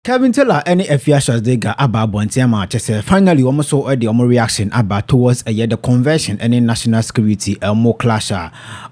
Kevin Taylor Afia Schwar about Bontiama Chese finally almost saw the reaction about towards the conversion and national security more clash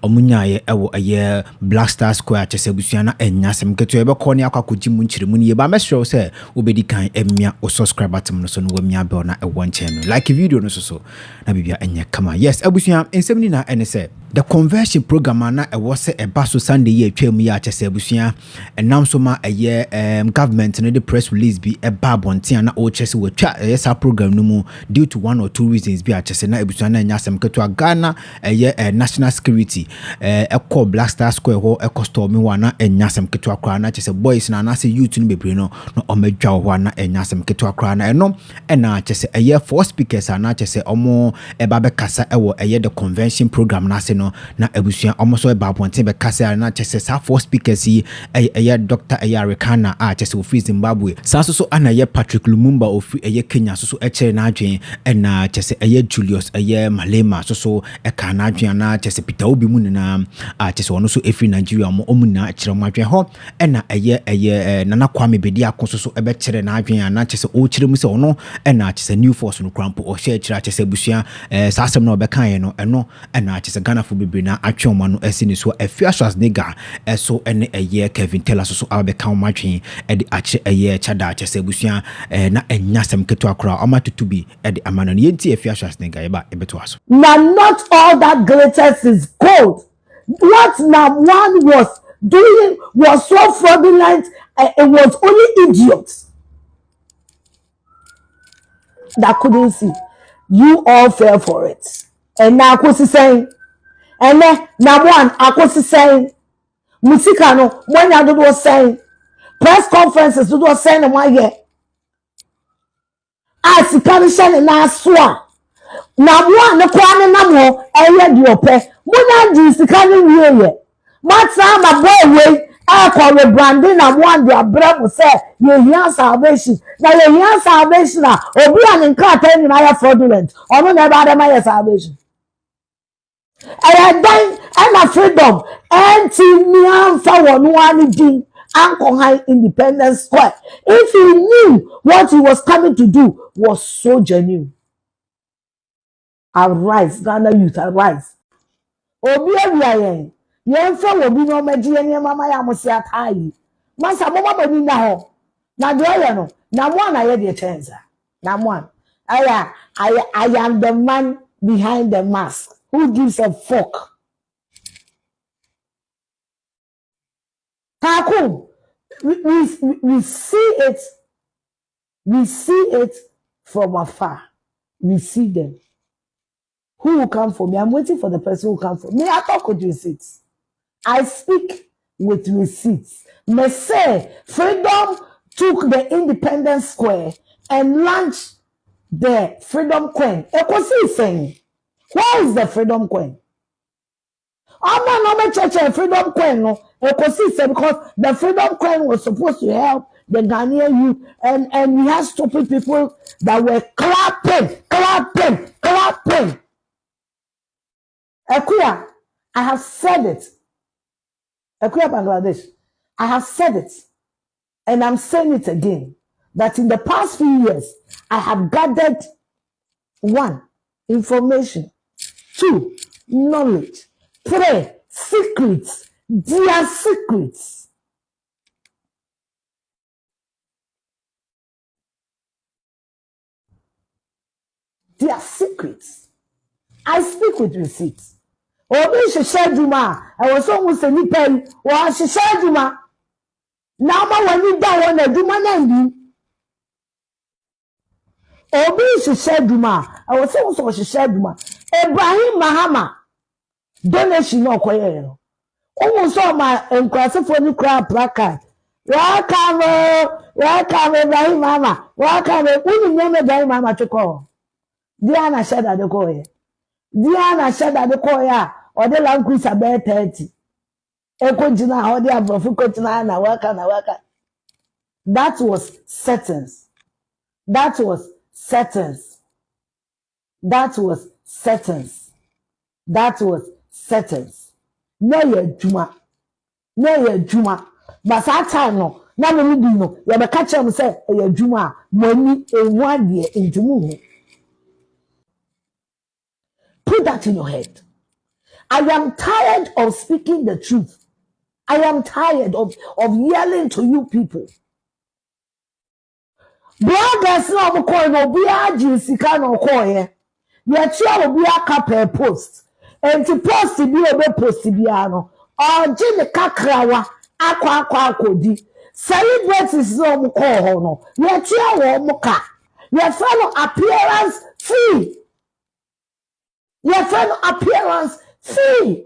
omunyaye ewo aye blαst square Chese busuana enyasem keto ebe kɔ ne akwakoji mu nchire mu ne ba mesro say obedi kan emia o subscribe button no so no wamia be na ewo nchen no like video no so na bibia enye kama yes abusua ensem ni na ene say the conversion program na ewo se eba so Sunday ye atwam ya Chese abusua enam so ma aye government no the press release be eba bontia na o Chese we twa esa program no mu due to one or two reasons be a Chese na abusua na enyasem keto Ghana aye national security eko blαst square ho eko store me wana enyasem keto akra na Chese boys na say youth no bebre no omedwa ho na enyasem keto akra na eno na Chese aye four speakers na Chese omo eba be kasa ewo aye the convention program na se no na abusua omo so eba ponte be kasa na Chese sa four speakers yi aye Dr. Ayarikana Chese ofi Zimbabwe sa so ana aye Patrick Lumumba ofi aye Kenya so echere na adwen na Chese aye Julius aye Malema so eka na adwen na Chese Peter Obi mu na Chese ono so efi Nigeria mo omuna echere mo adwen ho na aye Nana Kwame Bedi akoso so ebe chere na adwen na Chese o chere mu se ono na Chese new force no krampo o share chere Chese busua sa asem na obeka ye no eno na Chese Ghana fo bebre na atwe oma no esi ni so Afia Schwar so ene aye Kevin Taylor so abeka o madwen e de ache aye Cheddar Chese busua na enyasem keto akra o matutu bi e de amano ne yenti Afia Schwar eba ebeto aso. Now not all that glitters is gold. What now one was doing was so fraudulent, it was only idiots that couldn't see. You all fell for it. And now Akosi saying, and then now one Akosi saying, Musikano, when I was saying, press conferences, do was saying one year. As the commission and I swore. Na one the kwane na mo eye di ope muna di sikani wiye mata ma boy we akwa branding na one di abra mo say ye hia salvation na ye hia salvation na obi an nka ta ni na ya fraudulent ono na ba dem ya salvation aya dan na freedom anti niam fa wonu ani din anko high Independence Square if he knew what he was coming to do was so genuine. Arise, Ghana youth, arise. Obi awiayen. Yen fa obi no maji ene mama ya mosi atai. Masa mama bani na ho. Na de oye no. Na mo na ye de chance. Na mo. I am the man behind the mask. Who gives a fuck? Taku. We see it. We see it from afar. We see them. Who will come for me? I'm waiting for the person who will come for me. I talk with receipts. I speak with receipts. Me say, Freedom took the Independence Square and launched the Freedom Queen. Ekosi saying, where is the Freedom Queen? I'm not church Freedom Queen. No, Ekosi said because the Freedom Queen was supposed to help the Ghanaian youth, and we had stupid people that were clapping. Akuya, I have said it. Akuya, Bangladesh, I have said it. And I'm saying it again. That in the past few years, I have gathered 1, information. 2, knowledge. 3, secrets. Their secrets. Their secrets. I speak with receipts. Obi share duma I was almost a nipa wa share duma na ma wani da wona duma na ndi Obi share duma I was almost share duma Ibrahim Mahama donation no koye no almost so ma enkwasefo ni kra placard welcome Ibrahim Mahama welcome unu nyame Ibrahim Mahama choko Diana Cheddar de koye Diana Cheddar de koya or the land cruiser bear 30. Ekonjina or the Abrofukotina na waka. That was settings. That was settings. That was settings. That was settings. No ye juma. But that time no, na me di no ya be ka kyerem say e adwuma a mani ehu ade entumu. Put that in your head. I am tired of speaking the truth. I am tired of yelling to you people. Bloggers no call no be sika no call here. Your chair will be a couple post. And to post to be a post to be ano. Or Jimmy Kakrawa, aqua kodi. Celebrities no call no. Your chair will moka. Your fellow appearance free. Your fellow appearance free.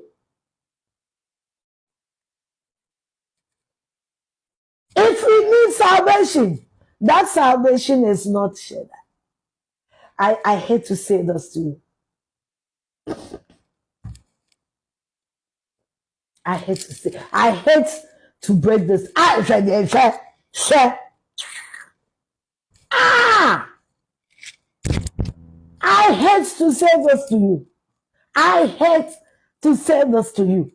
If we need salvation, that salvation is not Cheddar. I hate to say this to you. I hate to break this. I hate to say this to you. I hate to say this to you.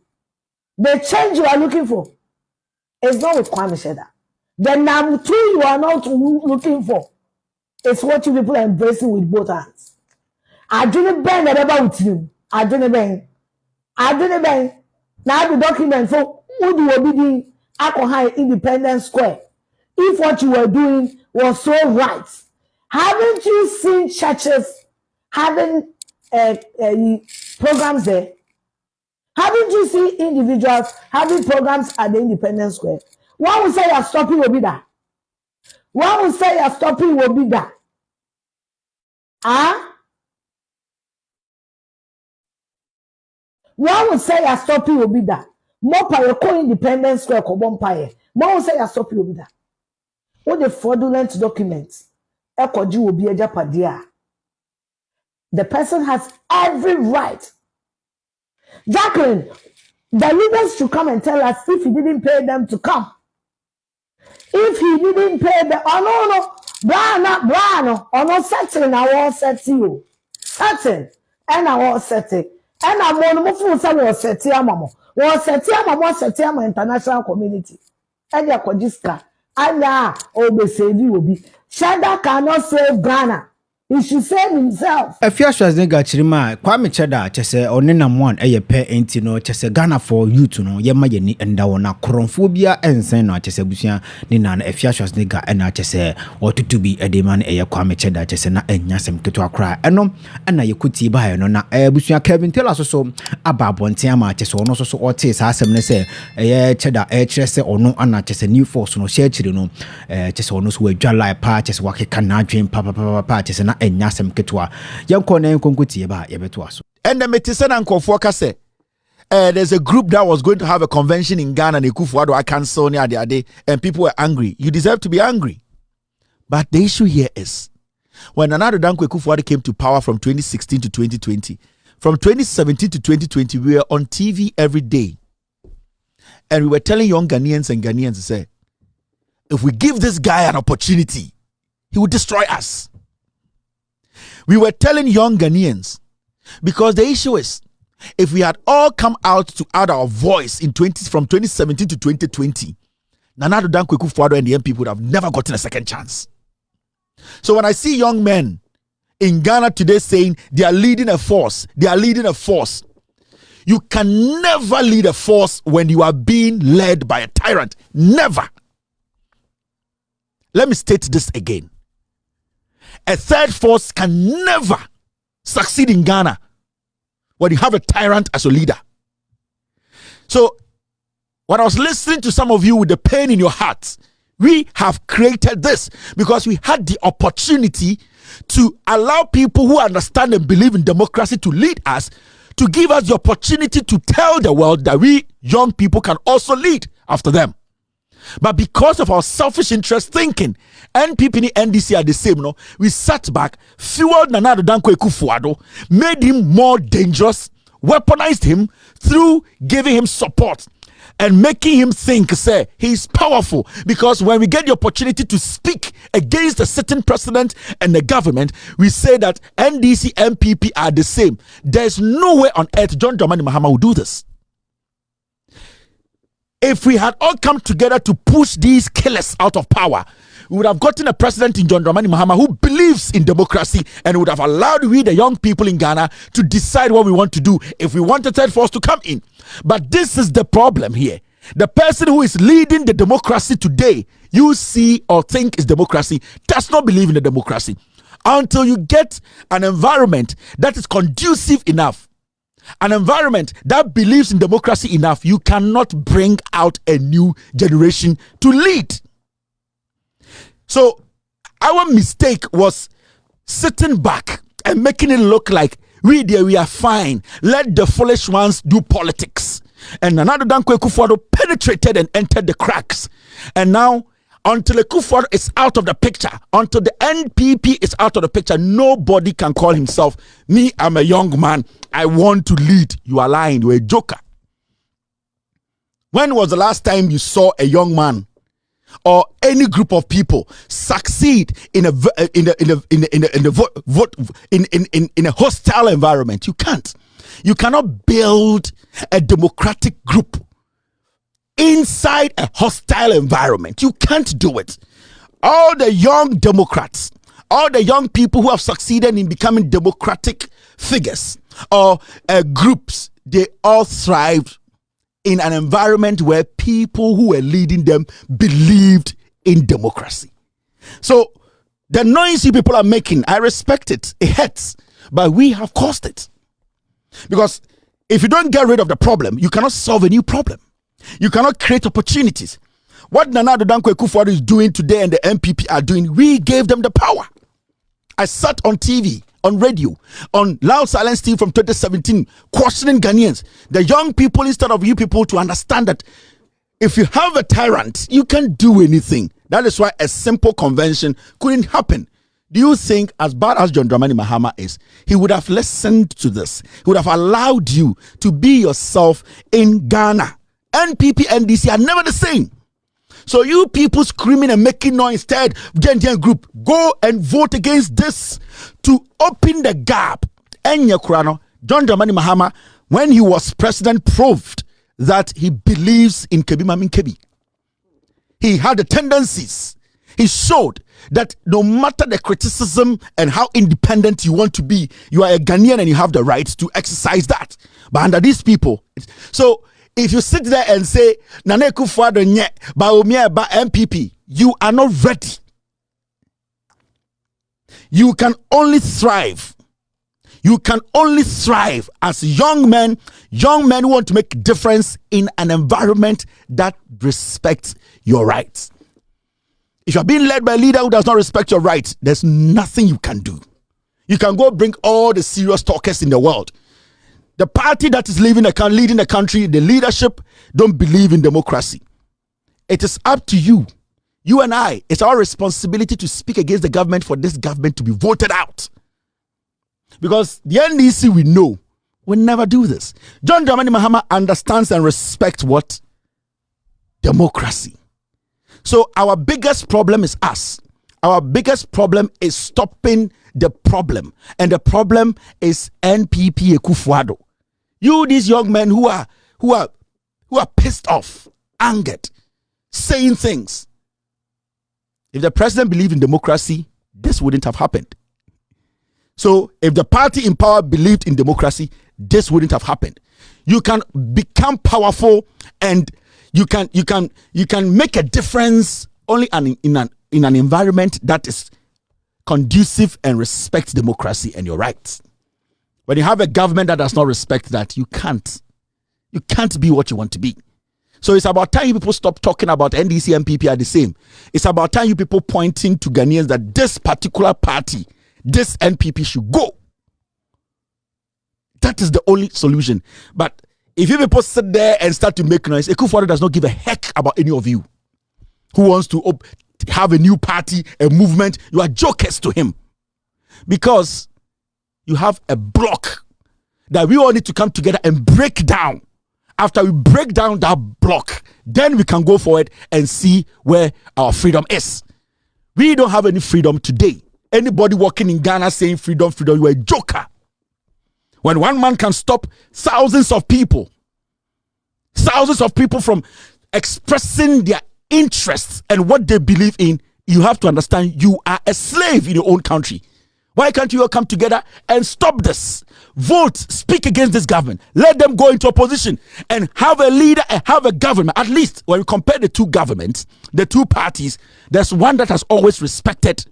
The change you are looking for is not with Kwame Cheddar. The number 2 you are not looking for is what you people are embracing with both hands. I didn't bang about you. I didn't bang. Now the document for who do you be Alcohol Independence Square? If what you were doing was so right, haven't you seen churches having programs there? Haven't you seen individuals having programs at the Independence Square? One will say you're stopping will be that. One will say you're stopping will be that. One will say you're stopping will be that. More by your Independence Square Cobon Pie. One will say you're stopping will be that. What the fraudulent documents? Ekoji will be a japadia. The person has every right. Jacqueline, the leaders should come and tell us if he didn't pay them to come. If he didn't pay them, Brano, no certain, I won't set you. Certain, and I won't set it. And I'm one of the set Yamamo. Was set Yamamo international community. And Yakojiska, and now, save you will be. Cheddar cannot save Ghana. He should save himself. Afia Schwar ga chirima Kwame Cheddar chese onenam one pe enti no chese Ghana for youth no yema ye ni enda wona Kronfoɔ bia ensen no chese busua ni na Afia Schwar ga ena chese otutu bi edema na Kwame Cheddar chese na enyasem keto akra eno na yekuti ba no na busua Kevin Taylor so aba bonten ama chese ono so ote sa asem ne se Cheddar kire se ono ana chese new force no share chire no chese ono so wadwala pa chese wakeka na adwen pa chese na enyasem ketwa yanko na enkonkotie ba yebeto aso and the metisena Kronfoɔ ka say there's a group that was going to have a convention in Ghana and akufo-addo I cancel near the day and people were angry. You deserve to be angry, but the issue here is when akufo-addo came to power from 2016 to 2020, from 2017 to 2020 we were on TV every day and we were telling young Ghanaians to say if we give this guy an opportunity he will destroy us. We were telling young Ghanaians because the issue is if we had all come out to add our voice from 2017 to 2020, Nana Addo akufo-addo and the people would have never gotten a second chance. So when I see young men in Ghana today saying they are leading a force, you can never lead a force when you are being led by a tyrant. Never. Let me state this again. A third force can never succeed in Ghana when you have a tyrant as a leader. So, when I was listening to some of you with the pain in your hearts, we have created this because we had the opportunity to allow people who understand and believe in democracy to lead us, to give us the opportunity to tell the world that we young people can also lead after them. But because of our selfish interest thinking, NPP and NDC are the same, no? We sat back, fueled Nana Addo akufo-addo, made him more dangerous, weaponized him through giving him support and making him think, say, he's powerful. Because when we get the opportunity to speak against a certain president and the government, we say that NDC, NPP are the same. There's no way on earth John Dramani Mahama will do this. If we had all come together to push these killers out of power, we would have gotten a president in John Dramani Mahama who believes in democracy and would have allowed we, the young people in Ghana, to decide what we want to do if we want a third force to come in. But this is the problem here. The person who is leading the democracy today, you see or think is democracy, does not believe in the democracy. Until you get an environment that is conducive enough, an environment that believes in democracy enough, you cannot bring out a new generation to lead. So our mistake was sitting back and making it look like we are fine. Let the foolish ones do politics. And another akufo-addo penetrated and entered the cracks. And now, until akufo-addo is out of the picture, until the NPP is out of the picture, nobody can call himself, me, I'm a young man, I want to lead. You are lying, you're a joker. When was the last time you saw a young man or any group of people succeed in a hostile environment? You can't. You cannot build a democratic group inside a hostile environment. You can't do it. All the young Democrats, all the young people who have succeeded in becoming democratic figures or groups, they all thrived in an environment where people who were leading them believed in democracy. So the noise you people are making, I respect it. It hurts, but we have caused it. Because if you don't get rid of the problem, you cannot solve a new problem. You cannot create opportunities. What Nana Akufo-Addo is doing today and the MPP are doing, we gave them the power. I sat on TV, on radio, on Loud Silence TV from 2017, questioning Ghanaians, the young people, instead of you people to understand that if you have a tyrant, you can't do anything. That is why a simple convention couldn't happen. Do you think, as bad as John Dramani Mahama is, he would have listened to this? He would have allowed you to be yourself in Ghana? NPP, NDC are never the same. So you people screaming and making noise instead, Gen group, go and vote against this to open the gap. Enya Kurano, John Dramani Mahama, when he was president, proved that he believes in Kebi Mamin Kebi. He had the tendencies. He showed that no matter the criticism and how independent you want to be, you are a Ghanaian and you have the right to exercise that. But under these people, so if you sit there and say, Nana Akufo-Addo nye, ba Omia ba MPP, you are not ready. You can only thrive. You can only thrive as young men who want to make a difference in an environment that respects your rights. If you are being led by a leader who does not respect your rights, there's nothing you can do. You can go bring all the serious talkers in the world. The party that is leading the country, the leadership, don't believe in democracy. It is up to you. You and I, it's our responsibility to speak against the government for this government to be voted out. Because the NDC, we know, will never do this. John Dramani Mahama understands and respects what? Democracy. So our biggest problem is us. Our biggest problem is stopping the problem. And the problem is NPP akufo-addo. You, these young men who are pissed off, angered, saying things. If the president believed in democracy, this wouldn't have happened. So if the party in power believed in democracy, this wouldn't have happened. You can become powerful and you can make a difference only in an environment that is conducive and respects democracy and your rights. When you have a government that does not respect that, you can't be what you want to be. So it's about time you people stop talking about NDC and MPP are the same. It's about time you people pointing to Ghanaians that this particular party, this NPP should go. That is the only solution. But if you people sit there and start to make noise, Akufo-Addo does not give a heck about any of you who wants to have a new party, a movement. You are jokers to him because you have a block that we all need to come together and break down. After we break down that block, then we can go forward and see where our freedom is. We don't have any freedom today. Anybody walking in Ghana saying freedom, you are a joker. When one man can stop thousands of people from expressing their interests and what they believe in, you have to understand you are a slave in your own country. Why can't you all come together and stop this? Vote, speak against this government. Let them go into opposition and have a leader and have a government. At least when we compare the two governments, the two parties, there's one that has always respected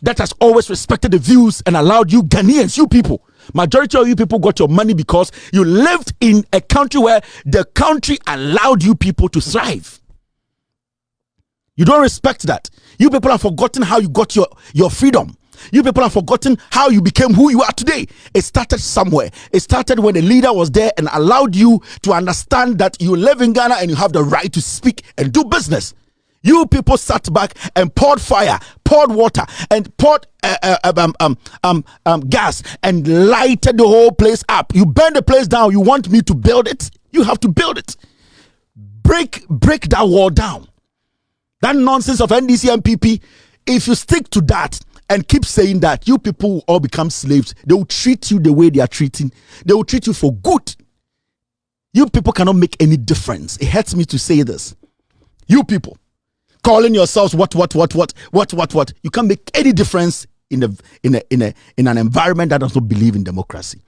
the views and allowed you Ghanaians, you people. Majority of you people got your money because you lived in a country where the country allowed you people to thrive. You don't respect that. You people have forgotten how you got your freedom. You people have forgotten how you became who you are today. It started somewhere. It started when the leader was there and allowed you to understand that you live in Ghana and you have the right to speak and do business. You people sat back and poured fire, poured water, and poured gas and lighted the whole place up. You burned the place down. You want me to build it? You have to build it. Break that wall down. That nonsense of NDC and PP, if you stick to that and keep saying that, you people will all become slaves. They will treat you the way they are treating. They will treat you for good. You people cannot make any difference. It hurts me to say this. You people calling yourselves what. You can't make any difference in an environment that does not believe in democracy.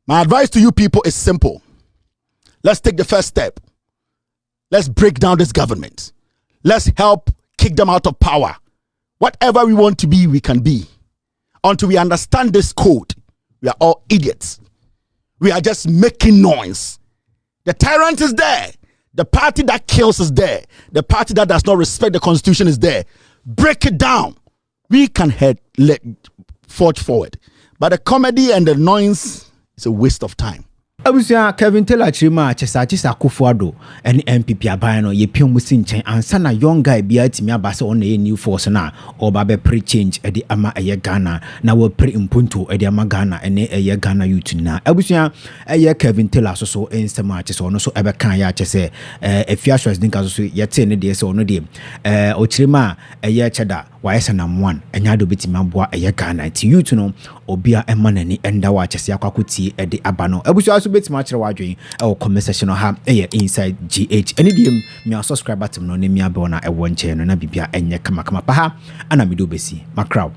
My advice to you people is simple. Let's take the first step. Let's break down this government. Let's help kick them out of power. Whatever we want to be, we can be. Until we understand this code, we are all idiots. We are just making noise. The tyrant is there. The party that kills is there. The party that does not respect the constitution is there. Break it down. We can forge forward. But the comedy and the noise is a waste of time. Abusia Kevin Taylor chesa akufo-addo and MPP aban no ye pio musi nchen ansa na young guy bia timi abase on a new force na oba be pre change e de ama eye Ghana na we pre impunto e de ama Ghana ene eye Ghana youth na abusia eye Kevin Taylor so ensema chese ono so ebe kan ya chese Afia Schwar dinka so ye te ne de se ono de ochirima eye Cheddar wayesa na mwan enya do betimi aboa eye Ghana ti youth no obia emanani enda wa chese akwakuti e de abano abusia betimi akere wadwen e comment section ha inside GH any dem me subscribe button no ne me abona e won che no na bibia enye kama pa ha ana me do besi makraw.